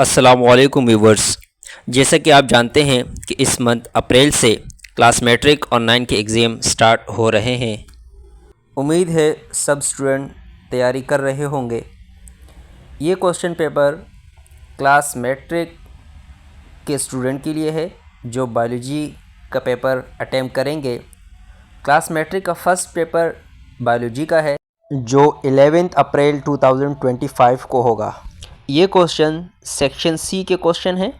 अस्सलामुअलैकुम व्यूवर्स। जैसा कि आप जानते हैं कि इस मंथ अप्रैल से क्लास मैट्रिक और 9 के एग्ज़ाम स्टार्ट हो रहे हैं। उम्मीद है सब स्टूडेंट तैयारी कर रहे होंगे। ये क्वेश्चन पेपर क्लास मैट्रिक के स्टूडेंट के लिए है जो बायोलॉजी का पेपर अटेम्प्ट करेंगे। क्लास मैट्रिक का फर्स्ट पेपर बायोलॉजी का है जो 11 अप्रैल 2025 को होगा। ये क्वेश्चन सेक्शन सी के क्वेश्चन हैं।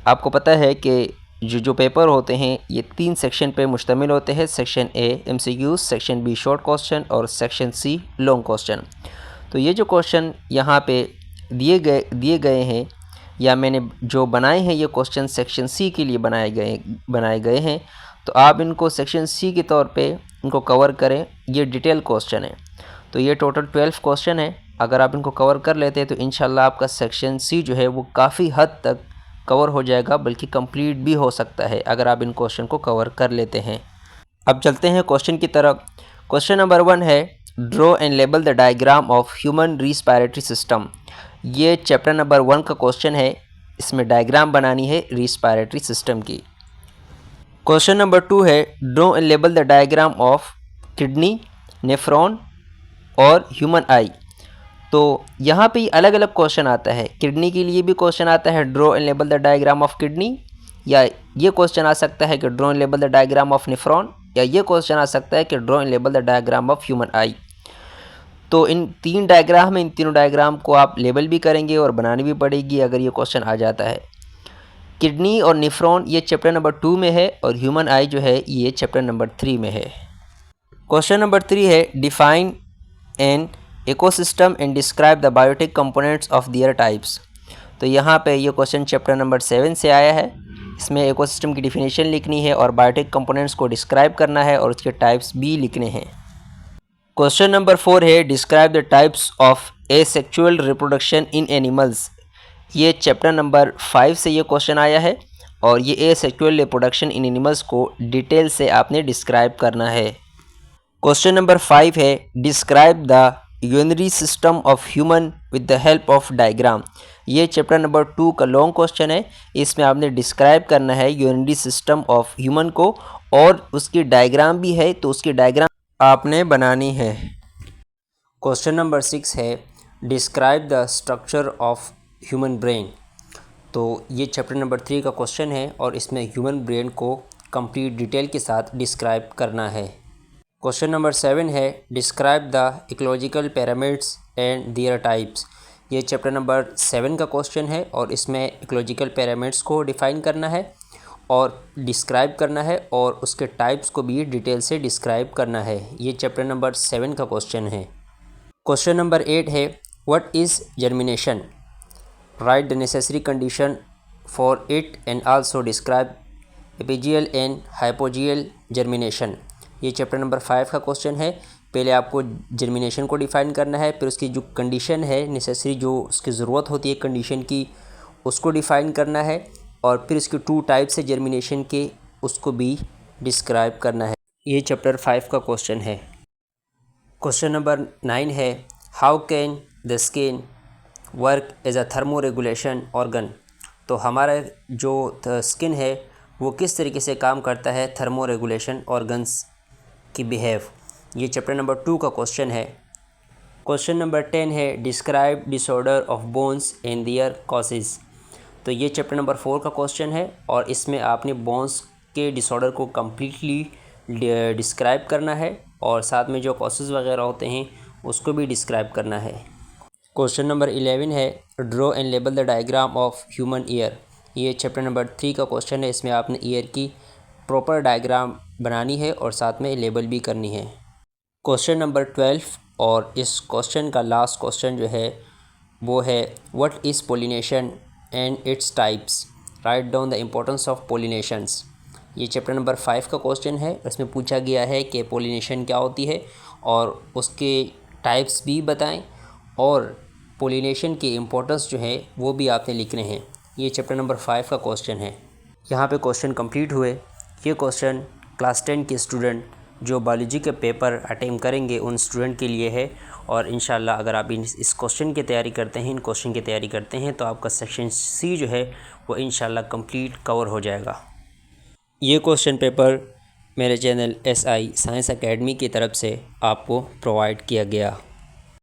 आपको पता है कि जो पेपर होते हैं ये 3 सेक्शन पे मुश्तमिल होते हैं। Section A MCQs, section B short question और सेक्शन सी लॉन्ग क्वेश्चन। तो ये जो क्वेश्चन यहाँ पे दिए गए हैं या मैंने जो बनाए हैं ये क्वेश्चन सेक्शन सी के लिए बनाए गए हैं। तो आप इनको सेक्शन सी के तौर पे इनको कवर करें। ये डिटेल क्वेश्चन है। तो ये टोटल 12 क्वेश्चन है। अगर आप इनको कवर कर लेते हैं तो इंशाल्लाह आपका सेक्शन सी जो है वो काफ़ी हद तक कवर हो जाएगा, बल्कि कंप्लीट भी हो सकता है अगर आप इन क्वेश्चन को कवर कर लेते हैं। अब चलते हैं क्वेश्चन की तरफ। क्वेश्चन नंबर 1 है draw and label the diagram of human respiratory system. ये चैप्टर नंबर 1 का क्वेश्चन है। इसमें डायग्राम बनानी है रिस्पायरेटरी सिस्टम की। क्वेश्चन नंबर 2 है draw and label the diagram of kidney, nephron और ह्यूमन आई। तो यहाँ पे अलग अलग क्वेश्चन आता है। किडनी के लिए भी क्वेश्चन आता है draw and label the diagram of kidney, या ये क्वेश्चन आ सकता है कि draw and label the diagram of nephron, या ये क्वेश्चन आ सकता है कि draw and label the diagram of human आई। तो इन तीनों डायग्राम को आप लेबल भी करेंगे और बनानी भी पड़ेगी अगर ये क्वेश्चन आ जाता है। किडनी और नेफ्रॉन ये चैप्टर नंबर 2 में है और ह्यूमन आई जो है ये चैप्टर नंबर 3 में है। क्वेश्चन नंबर 3 है define an ecosystem and describe the biotic components of their types. तो यहाँ पे ये क्वेश्चन चैप्टर नंबर 7 से आया है। इसमें इकोसिस्टम की डिफिनेशन लिखनी है और बायोटिक कंपोनेंट्स को डिस्क्राइब करना है और उसके टाइप्स भी लिखने हैं। क्वेश्चन नंबर 4 है describe the types of asexual reproduction in animals. ये चैप्टर नंबर 5 से ये क्वेश्चन आया है और ये एसेक्सुअल रिप्रोडक्शन इन एनिमल्स को डिटेल से आपने डिस्क्राइब करना है। क्वेश्चन नंबर 5 है describe the urinary system of human with the help of diagram. ये चैप्टर नंबर 2 का लॉन्ग क्वेश्चन है। इसमें आपने डिस्क्राइब करना है यूरिनरी सिस्टम ऑफ ह्यूमन को और उसकी डायग्राम भी है, तो उसकी डायग्राम आपने बनानी है। क्वेश्चन नंबर 6 है describe the structure of human brain. तो ये चैप्टर नंबर 3 का क्वेश्चन है और इसमें ह्यूमन ब्रेन को कंप्लीट डिटेल के साथ डिस्क्राइब करना है। क्वेश्चन नंबर 7 है describe the ecological pyramids and there types. ये चैप्टर नंबर 7 का क्वेश्चन है और इसमें इकोलॉजिकल पिरामिड्स को डिफ़ाइन करना है और डिस्क्राइब करना है और उसके टाइप्स को भी डिटेल से डिस्क्राइब करना है। ये चैप्टर नंबर 7 का क्वेश्चन है। क्वेश्चन नंबर 8 है what is germination, write the necessary condition for it and also describe epigeal and hypogeal germination. ये चैप्टर नंबर 5 का क्वेश्चन है। पहले आपको जर्मिनेशन को डिफ़ाइन करना है, फिर उसकी जो कंडीशन है नेसेसरी, जो उसकी ज़रूरत होती है कंडीशन की, उसको डिफ़ाइन करना है और फिर इसके 2 टाइप्स है जर्मिनेशन के, उसको भी डिस्क्राइब करना है। ये चैप्टर 5 का क्वेश्चन है। क्वेश्चन नंबर 9 है how can the skin work as a thermoregulation organ. तो हमारा जो स्किन है वो किस तरीके से काम करता है थर्मो रेगुलेशन ऑर्गन्स की बिहेव। ये चैप्टर नंबर 2 का क्वेश्चन है। क्वेश्चन नंबर 10 है describe disorder of bones and their causes. तो ये चैप्टर नंबर 4 का क्वेश्चन है और इसमें आपने बोन्स के डिसऑर्डर को कम्प्लीटली डिस्क्राइब करना है और साथ में जो कॉजेज वगैरह होते हैं उसको भी डिस्क्राइब करना है। क्वेश्चन नंबर 11 है draw and label the diagram of human ear. ये चैप्टर नंबर 3 का क्वेश्चन है। इसमें आपने ईयर की प्रॉपर डायग्राम बनानी है और साथ में लेबल भी करनी है। क्वेश्चन नंबर 12 और इस क्वेश्चन का लास्ट क्वेश्चन जो है वो है what is pollination and its types, write down the importance of pollinations. ये चैप्टर नंबर 5 का क्वेश्चन है। इसमें पूछा गया है कि पोलिनेशन क्या होती है और उसके टाइप्स भी बताएं और पोलिनेशन की इम्पोर्टेंस जो है वो भी आपने लिखने हैं। ये चैप्टर नंबर 5 का क्वेश्चन है। यहाँ पे क्वेश्चन कंप्लीट हुए। ये क्वेश्चन क्लास 10 के स्टूडेंट जो बायोलॉजी के पेपर अटेम्प्ट करेंगे उन स्टूडेंट के लिए है और इंशाल्लाह अगर आप इस क्वेश्चन की तैयारी करते हैं, इन क्वेश्चन की तैयारी करते हैं, तो आपका सेक्शन सी जो है वो इंशाल्लाह कंप्लीट कवर हो जाएगा। ये क्वेश्चन पेपर मेरे चैनल SI साइंस एकेडमी की तरफ से आपको प्रोवाइड किया गया।